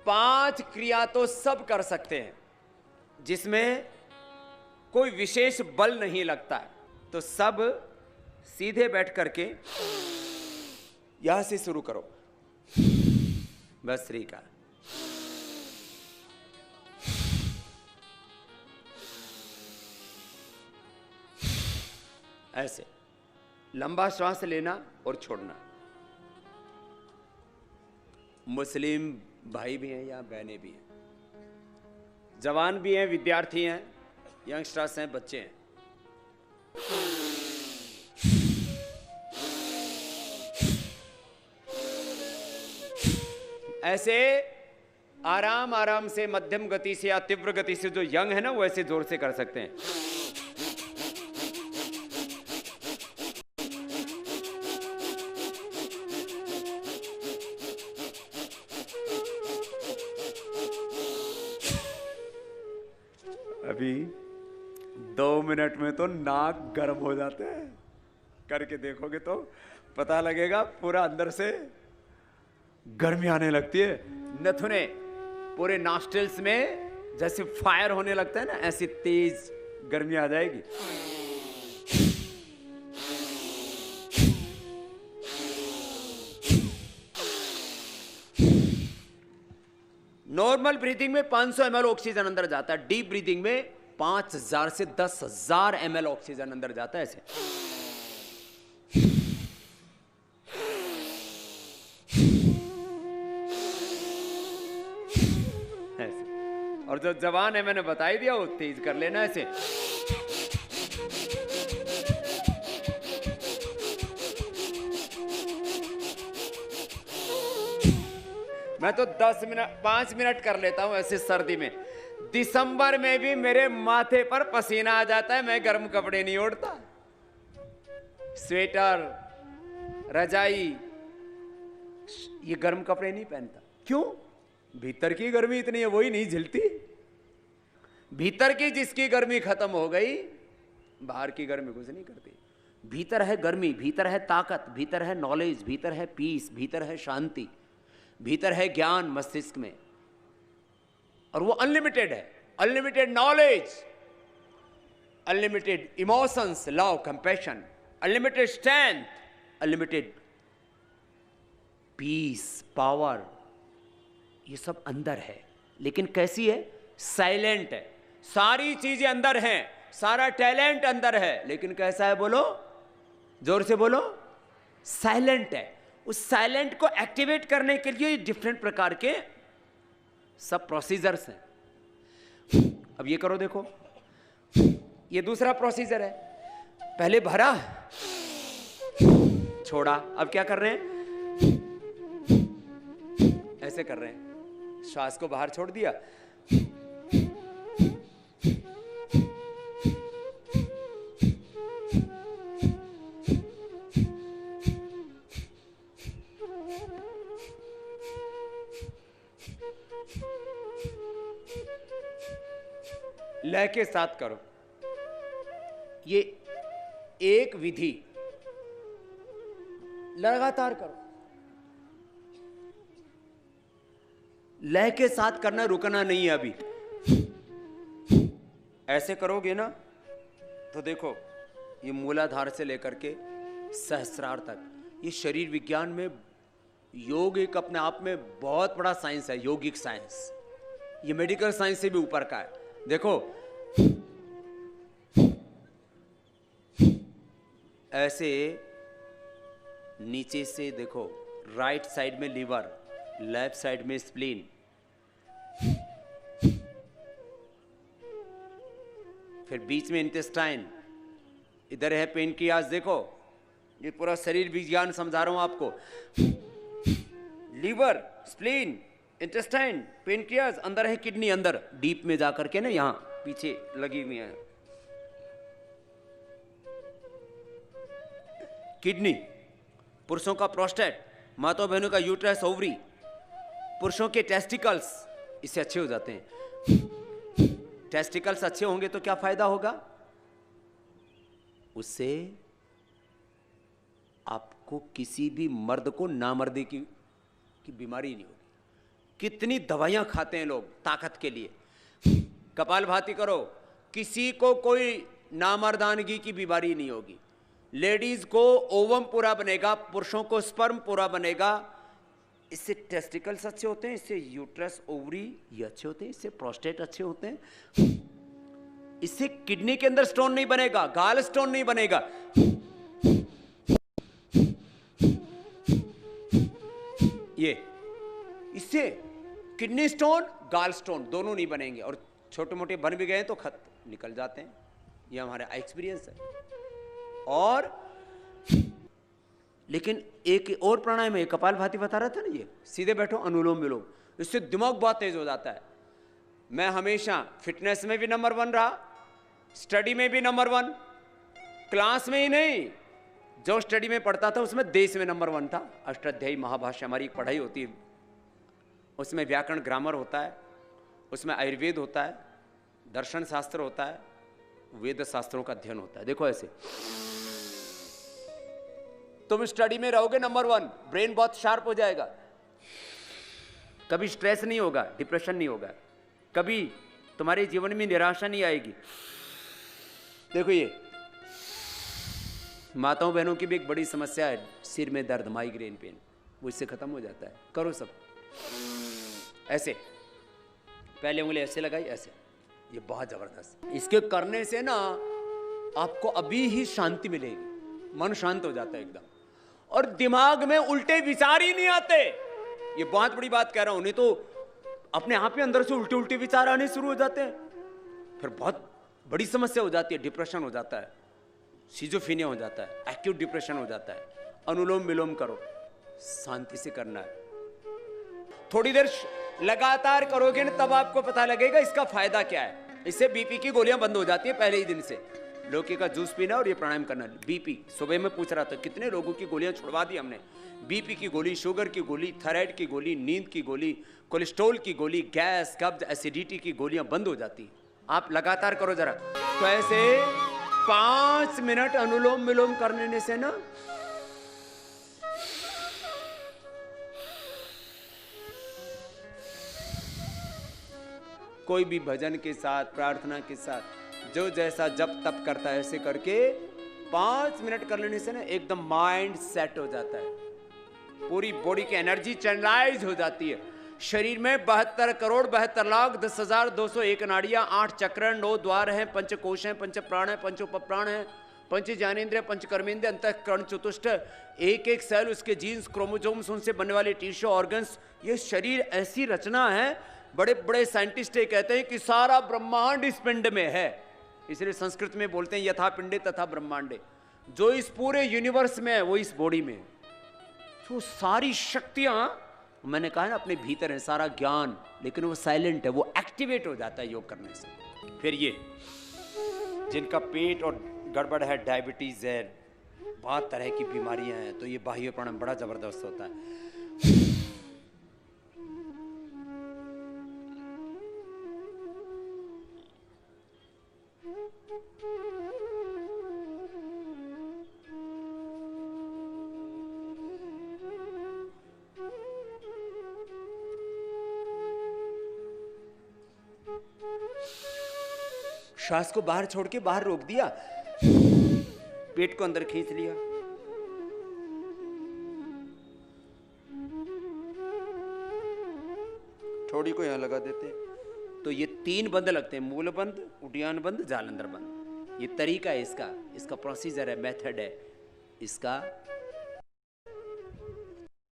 5 क्रिया तो सब कर सकते हैं जिसमें कोई विशेष बल नहीं लगता है। तो सब सीधे बैठ करके यहां से शुरू करो। बस का ऐसे लंबा श्वास लेना और छोड़ना। मुस्लिम भाई भी हैं या बहनें भी हैं, जवान भी हैं, विद्यार्थी हैं, यंगस्टर्स हैं, बच्चे हैं। ऐसे आराम आराम से, मध्यम गति से या तीव्र गति से, जो यंग है ना वो ऐसे जोर से कर सकते हैं। अभी 2 मिनट में तो नाक गर्म हो जाते हैं, करके देखोगे तो पता लगेगा, पूरा अंदर से गर्मी आने लगती है। नथुने पूरे नॉस्ट्रिल्स में जैसे फायर होने लगता है ना, ऐसी तेज गर्मी आ जाएगी। नॉर्मल ब्रीथिंग में 500 ml ऑक्सीजन अंदर जाता है, डीप ब्रीथिंग में 5000 से 10,000 ml ऑक्सीजन अंदर जाता है। ऐसे और जो जवान है मैंने बता ही दिया, वो तेज कर लेना ऐसे। मैं तो 5 मिनट कर लेता हूं ऐसे सर्दी में। दिसंबर में भी मेरे माथे पर पसीना आ जाता है, मैं गर्म कपड़े नहीं ओढ़ता, स्वेटर, रजाई, ये गर्म कपड़े नहीं पहनता। क्यों? भीतर की गर्मी इतनी है, वही नहीं झेलती। भीतर की जिसकी गर्मी खत्म हो गई, बाहर की गर्मी कुछ नहीं करती। भीतर है गर्मी, भीतर है ताकत, भीतर है नॉलेज, भीतर है पीस, भीतर है शांति, भीतर है ज्ञान मस्तिष्क में, और वो अनलिमिटेड है। Unlimited knowledge, unlimited emotions, love, compassion, unlimited strength, unlimited peace, power, ये सब अंदर है। लेकिन कैसी है? साइलेंट है। सारी चीजें अंदर हैं, सारा टैलेंट अंदर है, लेकिन कैसा है? बोलो, जोर से बोलो। साइलेंट है। उस साइलेंट को एक्टिवेट करने के लिए डिफरेंट प्रकार के सब प्रोसीजर्स हैं। अब ये करो, देखो, ये दूसरा प्रोसीजर है। पहले भरा, छोड़ा, अब क्या कर रहे हैं? ऐसे कर रहे हैं, श्वास को बाहर छोड़ दिया, लय के साथ करो। ये एक विधि लगातार करो, लय के साथ करना, रुकना नहीं है। अभी ऐसे करोगे ना तो देखो, ये मूलाधार से लेकर के सहस्रार तक, ये शरीर विज्ञान में योग एक अपने आप में बहुत बड़ा साइंस है, योगिक साइंस। ये मेडिकल साइंस से भी ऊपर का है। देखो, ऐसे नीचे से देखो, राइट साइड में लीवर, लेफ्ट साइड में स्प्लीन, फिर बीच में इंटेस्टाइन, इधर है पेनक्रियास। देखो, ये पूरा शरीर विज्ञान समझा रहा हूं आपको। लीवर, स्प्लीन, इंटेस्टाइन, पेनक्रियास, अंदर है किडनी, अंदर डीप में जाकर के ना, यहां पीछे लगी हुई है किडनी। पुरुषों का प्रोस्टेट, माता बहनों का यूट्रस, ओवरी, पुरुषों के टेस्टिकल्स, इससे अच्छे हो जाते हैं। टेस्टिकल्स अच्छे होंगे तो क्या फायदा होगा? उससे आपको किसी भी मर्द को नामर्दी की बीमारी नहीं होगी। कितनी दवाइयां खाते हैं लोग ताकत के लिए। कपालभाति करो, किसी को कोई नामर्दानगी की बीमारी नहीं होगी। लेडीज को ओवम पूरा बनेगा, पुरुषों को स्पर्म पूरा बनेगा। इससे टेस्टिकल्स अच्छे होते हैं, इससे यूट्रस ओवरी ये अच्छे होते हैं, इससे प्रोस्टेट अच्छे होते हैं, इससे किडनी के अंदर स्टोन नहीं बनेगा, गाल स्टोन नहीं बनेगा। ये इससे किडनी स्टोन गाल स्टोन दोनों नहीं बनेंगे, और छोटे मोटे बन भी गए तो खत निकल जाते हैं। ये हमारा एक्सपीरियंस है। और लेकिन एक और प्राणायाम है, कपालभाति बता रहा था ना, ये सीधे बैठो अनुलोम विलोम, इससे दिमाग बहुत तेज हो जाता है। मैं हमेशा फिटनेस में भी नंबर 1 रहा, स्टडी में भी नंबर 1, क्लास में ही नहीं, जो स्टडी में पढ़ता था उसमें देश में नंबर 1 था। अष्टाध्यायी महाभाष्य हमारी एक पढ़ाई होती है, उसमें व्याकरण ग्रामर होता है, उसमें आयुर्वेद होता है, दर्शन शास्त्र होता है, वेद शास्त्रों का अध्ययन होता है। देखो ऐसे तुम स्टडी में रहोगे नंबर 1, ब्रेन बहुत शार्प हो जाएगा, कभी स्ट्रेस नहीं होगा, डिप्रेशन नहीं होगा, कभी तुम्हारे जीवन में निराशा नहीं आएगी। देखो ये माताओं बहनों की भी एक बड़ी समस्या है, सिर में दर्द, माइग्रेन पेन, वो इससे खत्म हो जाता है। करो सब ऐसे, पहले उंगली ऐसे लगाई, ऐसे, ये बहुत जबरदस्त। इसके करने से ना आपको अभी ही शांति मिलेगी, मन शांत हो जाता है एकदम, और दिमाग में उल्टे विचार ही नहीं आते। ये बहुत बड़ी बात कह रहा हूं, नहीं तो अपने आप ही अंदर से उल्टे उल्टे विचार आने शुरू हो जाते हैं, फिर बहुत बड़ी समस्या हो जाती है, डिप्रेशन हो जाता है, सिजोफ्रेनिया हो जाता है, एक्यूट डिप्रेशन हो जाता है। अनुलोम विलोम करो, शांति से करना है, थोड़ी देर लगातार करोगे ना, तब आपको पता लगेगा इसका फायदा क्या है। इससे बीपी की गोलियां बंद हो जाती है पहले ही दिन से। लौकी का जूस पीना और ये प्राणायाम करना। बीपी सुबह में पूछ रहा था कितने लोगों की गोलियां छुड़वा दी हमने। बीपी की गोली, शुगर की गोली, थायराइड की गोली, नींद की गोली, कोलेस्ट्रॉल की गोली, गैस, कब्ज, एसिडिटी की गोलियां बंद हो जाती। आप लगातार करो जरा। तो ऐसे 5 मिनट अनुलोम विलोम करने से ना कोई भी भजन के साथ, प्रार्थना के साथ, जो जैसा जब तप करता है ऐसे करके 5 मिनट कर लेने से ना एकदम माइंड सेट हो जाता है, पूरी बॉडी की एनर्जी चैनलाइज हो जाती है। शरीर में 72 करोड़ 72 लाख 10,201 नाड़ियां, 8 चक्र, 9 द्वार हैं, 5 कोश हैं, 5 प्राण हैं, 5 उपप्राण हैं, 5 ज्ञानेंद्रिय, 5 कर्मेंद्रिय, अंतःकरण चतुष्ट, एक एक सेल, उसके जीन्स, क्रोमोसोम्स, उनसे बनने वाले टिश्यू, ऑर्गन्स। ये शरीर ऐसी रचना है, बड़े बड़े साइंटिस्ट ये कहते हैं कि सारा ब्रह्मांड इस पिंड में है। इसलिए संस्कृत में बोलते हैं यथा पिंडे तथा ब्रह्मांडे। जो इस पूरे यूनिवर्स में है वो इस बॉडी में है। तो सारी शक्तियां, मैंने कहा ना, अपने भीतर है, सारा ज्ञान, लेकिन वो साइलेंट है, वो एक्टिवेट हो जाता है योग करने से। फिर ये जिनका पेट और गड़बड़ है, डायबिटीज है, बहुत तरह की बीमारियां हैं, तो ये बाह्य प्राणायाम बड़ा जबरदस्त होता है। श्वास को बाहर छोड़ के बाहर रोक दिया, पेट को अंदर खींच लिया। थोड़ी को यहां लगा देते, तो ये 3 बंद लगते हैं, मूल बंद, उड्डयन बंद, जालंधर बंद। ये तरीका है इसका प्रोसीजर है, मेथड है इसका।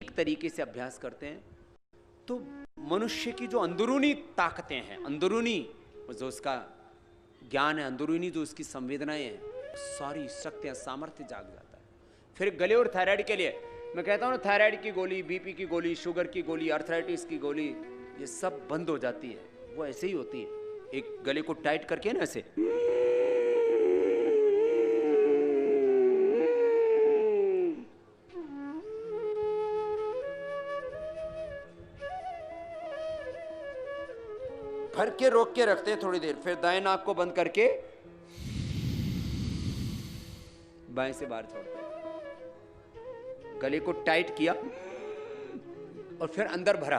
एक तरीके से अभ्यास करते हैं तो मनुष्य की जो अंदरूनी ताकतें हैं, अंदरूनी जो उसका ज्ञान है, अंदरूनी जो उसकी संवेदनाएं हैं, सारी शक्तियां, सामर्थ्य जाग जाता है। फिर गले और थायराइड के लिए मैं कहता हूं ना, थायराइड की गोली, बीपी की गोली, शुगर की गोली, अर्थराइटिस की गोली, ये सब बंद हो जाती है। वो ऐसे ही होती है, एक गले को टाइट करके ना ऐसे, भर के रोक के रखते हैं थोड़ी देर, फिर दाएं नाक को बंद करके बाएं से बाहर छोड़ते हैं। गले को टाइट किया और फिर अंदर भरा,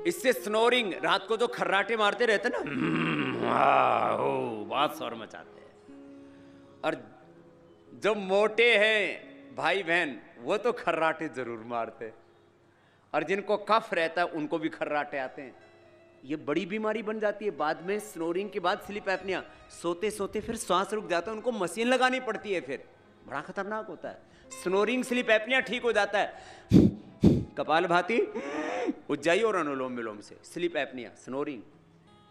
इससे स्नोरिंग, रात को जो खर्राटे मारते रहते ना, बहुत शोर मचाते हैं। और जो मोटे हैं भाई बहन वो तो खर्राटे जरूर मारते हैं, और जिनको कफ रहता है उनको भी खर्राटे आते हैं। ये बड़ी बीमारी बन जाती है बाद में, स्नोरिंग के बाद स्लीप एपनिया। सोते सोते फिर श्वास रुक जाता है, उनको मशीन लगानी पड़ती है, फिर बड़ा खतरनाक होता है। स्नोरिंग स्लीप एपनिया ठीक हो जाता है, कपालभाति उज्जाई और अनुलोम विलोम से स्लीप एपनिया, स्नोरिंग।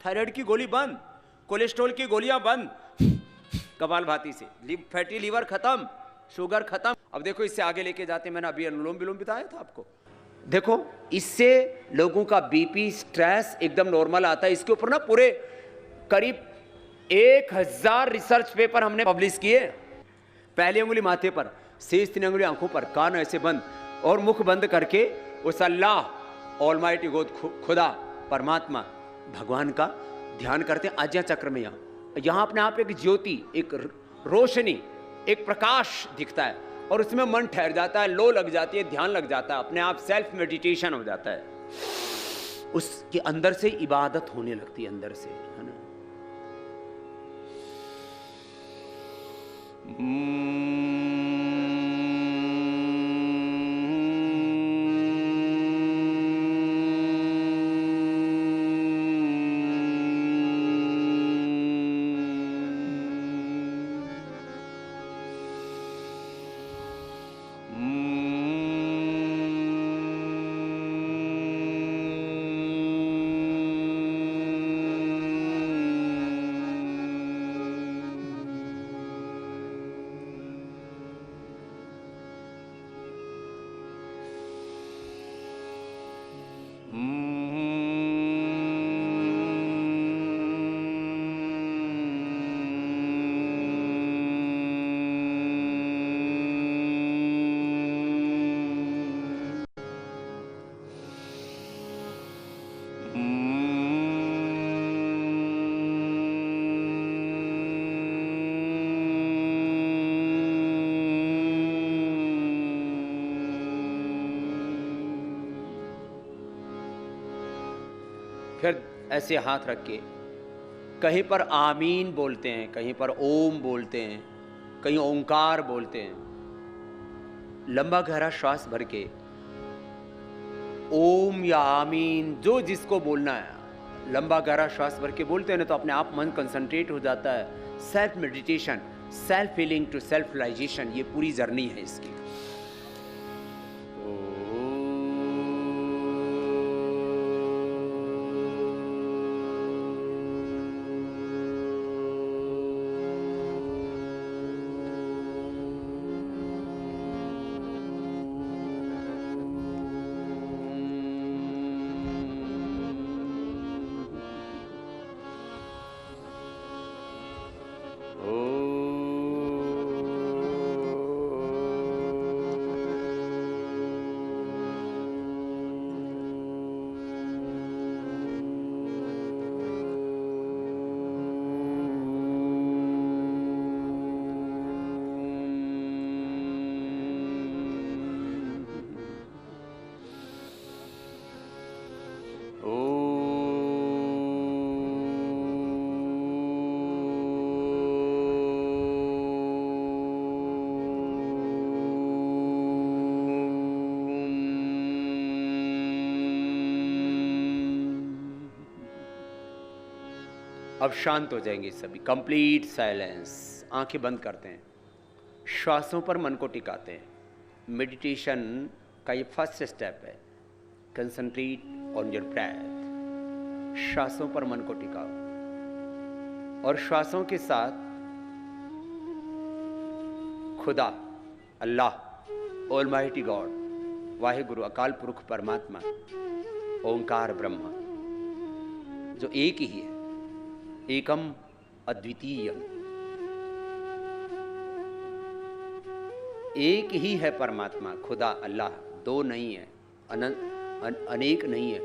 थायराइड की गोली बंद, कोलेस्ट्रॉल की गोलियां बंद कपालभाति से, फैटी लीवर खत्म, शुगर खत्म। अब देखो इससे आगे लेके जाते, मैंने अभी अनुलोम विलोम बताया था आपको। देखो इससे लोगों का बीपी, स्ट्रेस एकदम नॉर्मल आता है। इसके ऊपर ना पूरे करीब 1000 रिसर्च पेपर हमने पब्लिश किए। पहली उंगली माथे पर, शेष 3 उंगली आंखों पर, कान ऐसे बंद और मुख बंद करके उस अल्लाह ऑलमाइटी गॉड, खुदा परमात्मा भगवान का ध्यान करते हैं। आज्ञा चक्र में यहाँ अपने आप एक ज्योति, एक रोशनी, एक प्रकाश दिखता है, और उसमें मन ठहर जाता है, लो लग जाती है, ध्यान लग जाता है, अपने आप सेल्फ मेडिटेशन हो जाता है। उसके अंदर से इबादत होने लगती है, अंदर से, है ना। फिर ऐसे हाथ रख के कहीं पर आमीन बोलते हैं, कहीं पर ओम बोलते हैं, कहीं ओंकार बोलते हैं। लंबा गहरा श्वास भर के ओम या आमीन जो जिसको बोलना है, लंबा गहरा श्वास भर के बोलते हैं ना, तो अपने आप मन कंसंट्रेट हो जाता है। Self meditation, self feeling to self realisation, ये पूरी जर्नी है इसकी। अब शांत हो जाएंगे सभी, कंप्लीट साइलेंस। आंखें बंद करते हैं, श्वासों पर मन को टिकाते हैं। मेडिटेशन का ये फर्स्ट स्टेप है, कंसंट्रेट ऑन योर ब्रेथ। श्वासों पर मन को टिकाओ और श्वासों के साथ खुदा, अल्लाह, ऑलमाइटी गॉड, वाहिगुरु, अकाल पुरुष परमात्मा, ओंकार ब्रह्मा, जो एक ही है, एकम अद्वितीय, एक ही है परमात्मा, खुदा, अल्लाह, दो नहीं है, अनेक नहीं है।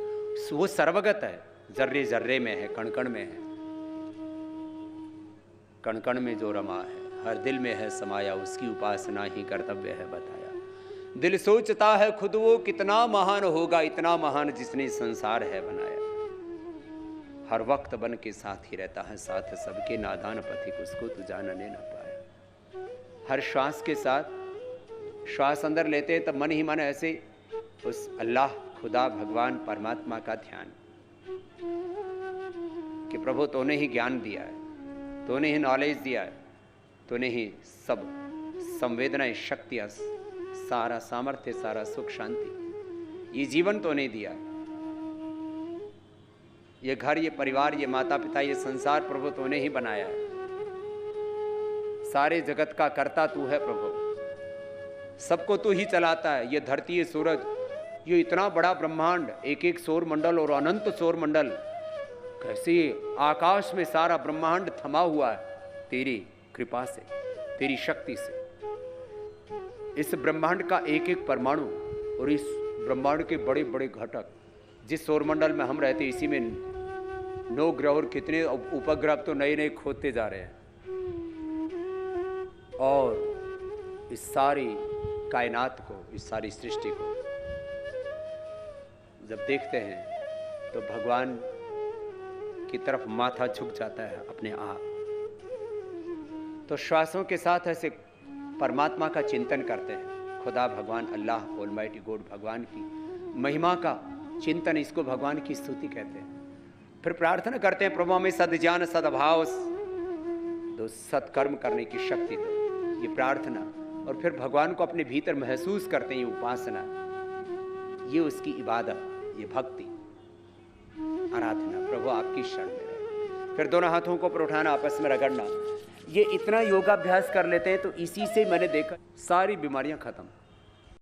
वो सर्वगत है, जर्रे जर्रे में है, कण कण में है, कण कण में जो रमा है, हर दिल में है समाया, उसकी उपासना ही कर्तव्य है बताया। दिल सोचता है खुद वो कितना महान होगा, इतना महान जिसने संसार है बनाया। हर वक्त बन के साथ ही रहता है, साथ सबके नादान पथिक उसको तू जानने न पाया। हर श्वास के साथ, श्वास अंदर लेते हैं तब मन ही मन ऐसे उस अल्लाह, खुदा, भगवान, परमात्मा का ध्यान कि प्रभु तूने ही ज्ञान दिया है, तूने ही नॉलेज दिया है, तूने ही सब संवेदनाएं, शक्तियां, सारा सामर्थ्य, सारा सुख शांति, ये जीवन तूने दिया है। ये घर, ये परिवार, ये माता पिता, ये संसार प्रभु तूने ही बनाया है। सारे जगत का कर्ता तू है प्रभु, सबको तू ही चलाता है। ये धरती, ये सूरज, ये इतना बड़ा ब्रह्मांड, एक एक सौर मंडल और अनंत सौर मंडल, कैसे आकाश में सारा ब्रह्मांड थमा हुआ है तेरी कृपा से, तेरी शक्ति से। इस ब्रह्मांड का एक एक परमाणु और इस ब्रह्मांड के बड़े बड़े घटक, जिस सौरमंडल में हम रहते, इसी में 9 ग्रह और कितने उपग्रह तो नए नए खोदते जा रहे हैं। और इस सारी कायनात को, इस सारी सृष्टि को जब देखते हैं तो भगवान की तरफ माथा झुक जाता है अपने आप। तो श्वासों के साथ ऐसे परमात्मा का चिंतन करते हैं, खुदा, भगवान, अल्लाह, ऑलमाइटी गॉड, भगवान की महिमा का चिंतन, इसको भगवान की स्तुति कहते हैं। फिर प्रार्थना करते हैं, प्रभु हमें सद्ज्ञान, सद्भाव दो, सत्कर्म करने की शक्ति दो, ये प्रार्थना। और फिर भगवान को अपने भीतर महसूस करते हैं, ये उपासना, ये उसकी इबादत, ये भक्ति, आराधना। प्रभु आपकी शरण में रहे। फिर दोनों हाथों को ऊपर उठाना, आपस में रगड़ना। ये इतना योगाभ्यास कर लेते हैं तो इसी से मैंने देखा सारी बीमारियां खत्म।